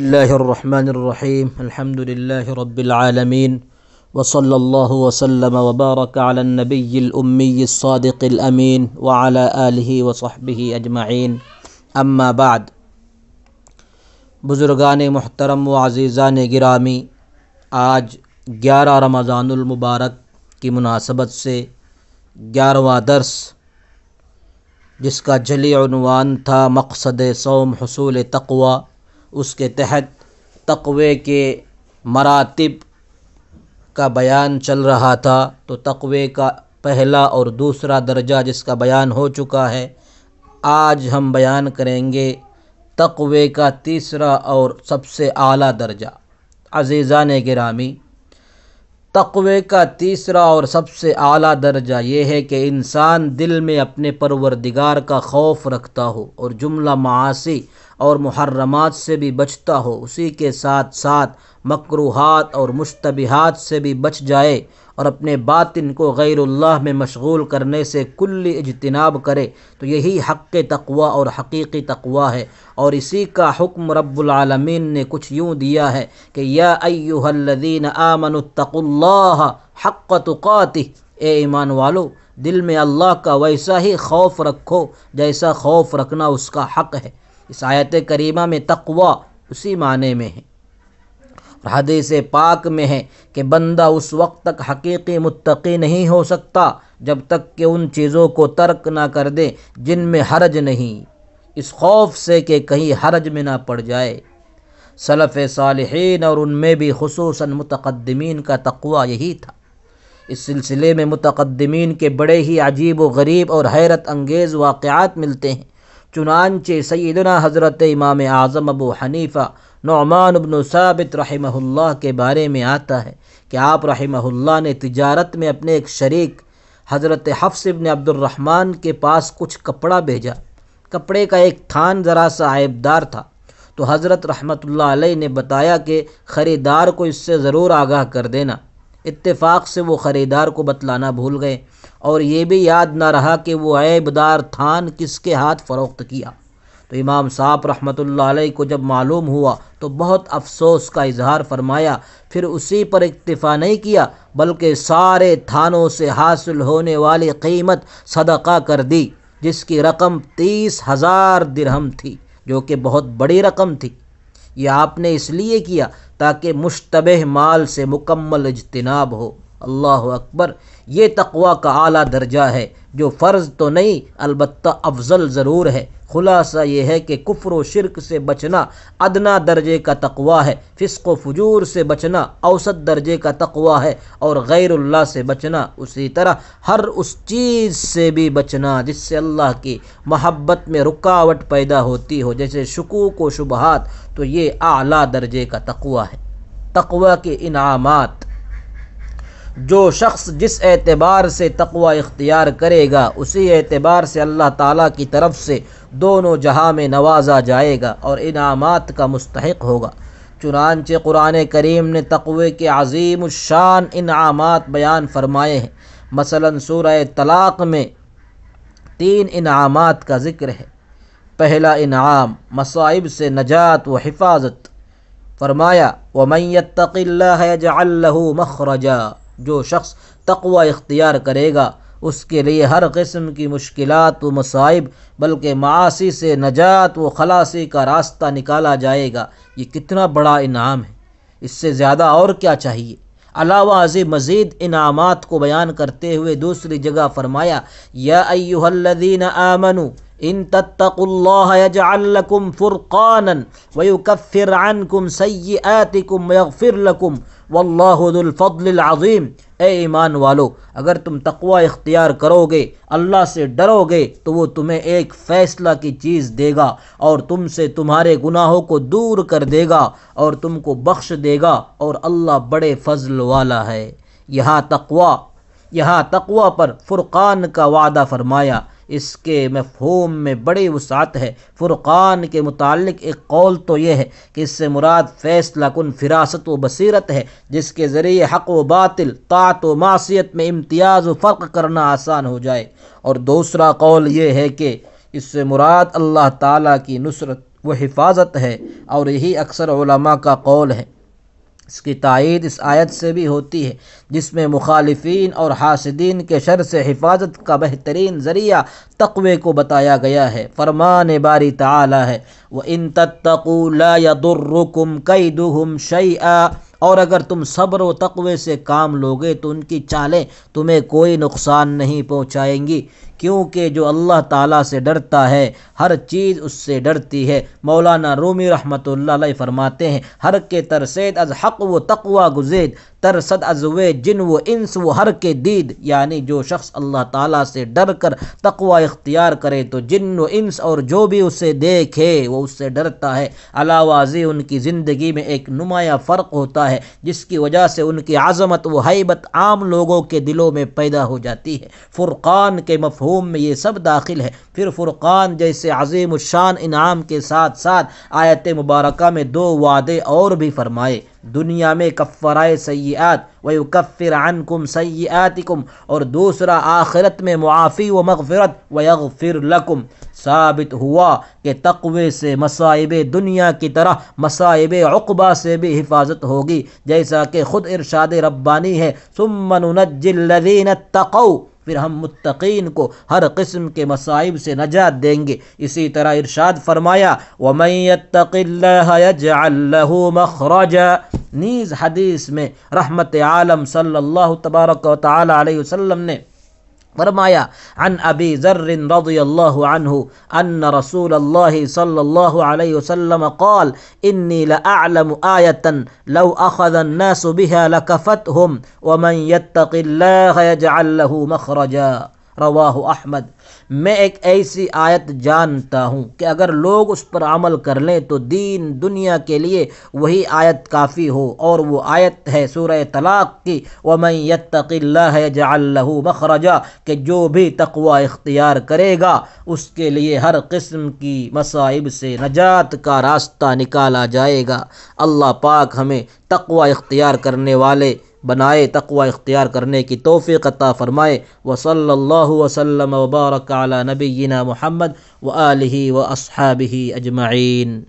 اللہ الرحمن الرحیم الحمد للہ رب العالمین وصلی اللہ وسلم وبارک علی النبی الامی الصادق الامین وعلی آلہ وصحبہ اجمعین اما بعد۔ بزرگان محترم و عزیزان گرامی، آج 11 رمضان المبارک کی مناسبت سے 11واں درس، جس کا جلی عنوان تھا مقصد صوم حصول تقوی، اس کے تحت تقوی کے مراتب کا بیان چل رہا تھا۔ تو تقوی کا پہلا اور دوسرا درجہ جس کا بیان ہو چکا ہے، آج ہم بیان کریں گے تقوی کا تیسرا اور سب سے اعلیٰ درجہ۔ عزیزان گرامی، تقوی کا تیسرا اور سب سے اعلیٰ درجہ یہ ہے کہ انسان دل میں اپنے پروردگار کا خوف رکھتا ہو اور جملہ معاصی اور محرمات سے بھی بچتا ہو، اسی کے ساتھ ساتھ مکروہات اور مشتبہات سے بھی بچ جائے اور اپنے باطن کو غیر اللہ میں مشغول کرنے سے کلی اجتناب کرے، تو یہی حق تقوی اور حقیقی تقوی ہے۔ اور اسی کا حکم رب العالمین نے کچھ یوں دیا ہے کہ یا ایھا الذین آمنوا اتقوا اللہ حق تقاتہ، اے ایمان والو دل میں اللہ کا ویسا ہی خوف رکھو جیسا خوف رکھنا اس کا حق ہے۔ اس آیت کریمہ میں تقوی اسی معنی میں ہے۔ حدیث پاک میں ہے کہ بندہ اس وقت تک حقیقی متقی نہیں ہو سکتا جب تک کہ ان چیزوں کو ترک نہ کر دے جن میں حرج نہیں، اس خوف سے کہ کہیں حرج میں نہ پڑ جائے۔ سلف صالحین اور ان میں بھی خصوصاً متقدمین کا تقوی یہی تھا۔ اس سلسلے میں متقدمین کے بڑے ہی عجیب و غریب اور حیرت انگیز واقعات ملتے ہیں۔ چنانچہ سیدنا حضرت امام اعظم ابو حنیفہ نعمان بن ثابت رحمہ اللہ کے بارے میں آتا ہے کہ آپ رحمہ اللہ نے تجارت میں اپنے ایک شریک حضرت حفص بن عبد الرحمن کے پاس کچھ کپڑا بھیجا۔ کپڑے کا ایک تھان ذرا سا عیبدار تھا، تو حضرت رحمۃ اللہ علیہ نے بتایا کہ خریدار کو اس سے ضرور آگاہ کر دینا۔ اتفاق سے وہ خریدار کو بتلانا بھول گئے اور یہ بھی یاد نہ رہا کہ وہ عیبدار تھان کس کے ہاتھ فروخت کیا۔ تو امام صاحب رحمۃ اللہ علیہ کو جب معلوم ہوا تو بہت افسوس کا اظہار فرمایا، پھر اسی پر اکتفا نہیں کیا بلکہ سارے تھانوں سے حاصل ہونے والی قیمت صدقہ کر دی، جس کی رقم 30,000 درہم تھی، جو کہ بہت بڑی رقم تھی۔ یہ آپ نے اس لیے کیا تاکہ مشتبہ مال سے مکمل اجتناب ہو۔ اللہ اکبر! یہ تقوی کا اعلیٰ درجہ ہے جو فرض تو نہیں البتہ افضل ضرور ہے۔ خلاصہ یہ ہے کہ کفر و شرک سے بچنا ادنا درجے کا تقوی ہے، فسق و فجور سے بچنا اوسط درجے کا تقوی ہے، اور غیر اللہ سے بچنا، اسی طرح ہر اس چیز سے بھی بچنا جس سے اللہ کی محبت میں رکاوٹ پیدا ہوتی ہو، جیسے شکوک و شبہات، تو یہ اعلیٰ درجے کا تقوی ہے۔ تقوی کے انعامات: جو شخص جس اعتبار سے تقوی اختیار کرے گا اسی اعتبار سے اللہ تعالیٰ کی طرف سے دونوں جہاں میں نوازا جائے گا اور انعامات کا مستحق ہوگا۔ چنانچہ قرآن کریم نے تقوی کے عظیم الشان انعامات بیان فرمائے ہیں۔ مثلا سورہ طلاق میں 3 انعامات کا ذکر ہے۔ پہلا انعام مصائب سے نجات و حفاظت، فرمایا وَمَن يَتَّقِ اللَّهَ يَجْعَل لَّهُ مَخْرَجًا، جو شخص تقوی اختیار کرے گا اس کے لیے ہر قسم کی مشکلات و مصائب بلکہ معاصی سے نجات و خلاصی کا راستہ نکالا جائے گا۔ یہ کتنا بڑا انعام ہے، اس سے زیادہ اور کیا چاہیے۔ علاوہ ازیں مزید انعامات کو بیان کرتے ہوئے دوسری جگہ فرمایا یا ایھا الذین آمنوا ان تتقوا اللہ یجعل لکم فرقانا ویکفر عنکم سیئاتکم ویغفر لکم واللہ ذو الفضل العظیم۔ اے ایمان والو، اگر تم تقوی اختیار کرو گے، اللہ سے ڈرو گے، تو وہ تمہیں ایک فیصلہ کی چیز دے گا اور تم سے تمہارے گناہوں کو دور کر دے گا اور تم کو بخش دے گا، اور اللہ بڑے فضل والا ہے۔ یہاں تقوی پر فرقان کا وعدہ فرمایا۔ اس کے مفہوم میں بڑی وسعت ہے۔ فرقان کے متعلق ایک قول تو یہ ہے کہ اس سے مراد فیصلہ کن فراست و بصیرت ہے، جس کے ذریعے حق و باطل، طاعت و معصیت میں امتیاز و فرق کرنا آسان ہو جائے۔ اور دوسرا قول یہ ہے کہ اس سے مراد اللہ تعالیٰ کی نصرت وہ حفاظت ہے، اور یہی اکثر علماء کا قول ہے۔ اس کی تائید اس آیت سے بھی ہوتی ہے جس میں مخالفین اور حاسدین کے شر سے حفاظت کا بہترین ذریعہ تقوی کو بتایا گیا ہے۔ فرمان باری تعالی ہے وَإِن تَتَّقُوا لَا يَضُرُّكُمْ كَيْدُهُمْ شَيْئًا، اور اگر تم صبر و تقوی سے کام لوگے تو ان کی چالیں تمہیں کوئی نقصان نہیں پہنچائیں گی، کیونکہ جو اللہ تعالیٰ سے ڈرتا ہے ہر چیز اس سے ڈرتی ہے۔ مولانا رومی رحمۃ اللہ علیہ فرماتے ہیں ہر کے ترسید از حق و تقوی گزید، ترسد از وے جن و انس و ہر کے دید، یعنی جو شخص اللہ تعالیٰ سے ڈر کر تقوی اختیار کرے تو جن و انس اور جو بھی اسے دیکھے وہ اس سے ڈرتا ہے۔ علاوہ ازیں ان کی زندگی میں ایک نمایاں فرق ہوتا ہے جس کی وجہ سے ان کی عظمت و ہیبت عام لوگوں کے دلوں میں پیدا ہو جاتی ہے۔ فرقان کے مفہوم میں یہ سب داخل ہے۔ پھر فرقان جیسے عظیم الشان انعام کے ساتھ ساتھ آیت مبارکہ میں دو وعدے اور بھی فرمائے، دنیا میں کفارۂ سیئات وَيُكَفِّرْ عَنْكُمْ سَيِّئَاتِكُمْ، اور دوسرا آخرت میں معافی و مغفرت وَيَغْفِرْ لَكُمْ۔ ثابت ہوا کہ تقوی سے مصائب دنیا کی طرح مصائب عقبہ سے بھی حفاظت ہوگی، جیسا کہ خود ارشاد ربانی ہے ثُمَّ نُنَجِّي الَّذِينَ اتَّقَوْا، پھر ہم متقین کو ہر قسم کے مصائب سے نجات دیں گے۔ اسی طرح ارشاد فرمایا وَمَن يَتَّقِ اللَّهَ يَجْعَل لَّهُ مَخْرَجًا، نیز حدیث میں رحمت عالم صلی اللہ تبارک و تعالی علیہ وسلم نے فرمایا عن ابی ذر رضی اللہ عنہ ان رسول اللہ صلی اللہ علیہ وسلم قال انی لأعلم آیتا لو اخذ الناس بها لکفتهم ومن يتق اللہ یجعل له مخرجا، رواہ احمد۔ میں ایک ایسی آیت جانتا ہوں کہ اگر لوگ اس پر عمل کر لیں تو دین دنیا کے لیے وہی آیت کافی ہو، اور وہ آیت ہے سورہ طلاق کی وَمَن يَتَّقِ اللَّهَ يَجْعَل لَّهُ مَخْرَجًا، کہ جو بھی تقوی اختیار کرے گا اس کے لیے ہر قسم کی مصائب سے نجات کا راستہ نکالا جائے گا۔ اللہ پاک ہمیں تقوی اختیار کرنے والے بنائے، تقوی اختیار کرنے کی توفیق عطا فرمائے۔ وصلی اللہ وسلم وبارک علی نبینا محمد وآلہ واصحابہ اجمعین۔